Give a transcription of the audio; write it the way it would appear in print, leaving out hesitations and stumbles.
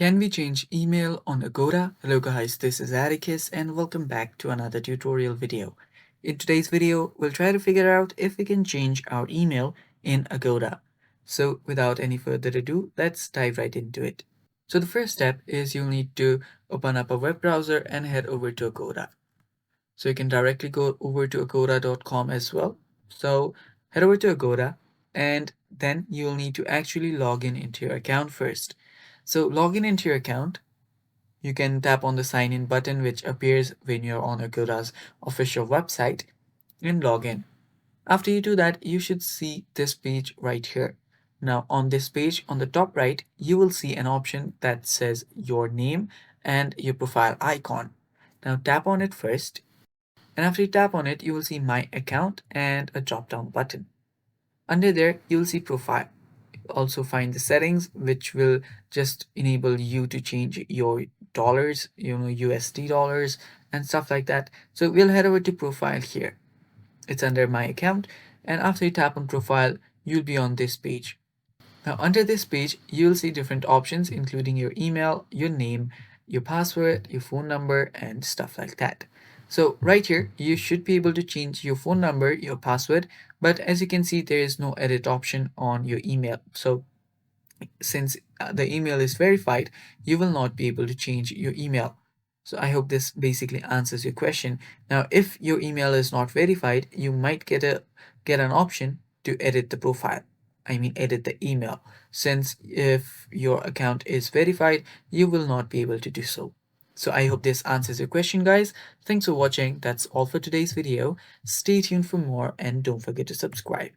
Can we change email on Agoda? Hello guys, this is Atticus and welcome back to another tutorial video. In today's video, we'll try to figure out if we can change our email in Agoda. So without any further ado, let's dive right into it. So the first step is you'll need to open up a web browser and head over to Agoda. So you can directly go over to agoda.com as well. So head over to Agoda and then you'll need to actually log in into your account first. So log in into your account. You can tap on the sign in button which appears when you're on Agoda's official website and log in. After you do that, you should see this page right here. Now on this page on the top right, you will see an option that says your name and your profile icon. Now tap on it first, and after you tap on it, you will see my account and a drop down button. Under there, you'll see profile. Also find the settings which will just enable you to change your dollars, USD dollars and stuff like that. So we'll head over to profile here. It's under my account, and after you tap on profile, you'll be on this page. Now under this page, you'll see different options including your email, your name, your password, your phone number, and stuff like that. So right here, you should be able to change your phone number, your password, but as you can see, there is no edit option on your email. So since the email is verified, you will not be able to change your email. So I hope this basically answers your question. Now, if your email is not verified, you might get an option to edit the profile. I mean, edit the email. Since if your account is verified, you will not be able to do so. So I hope this answers your question, guys. Thanks for watching. That's all for today's video. Stay tuned for more and don't forget to subscribe.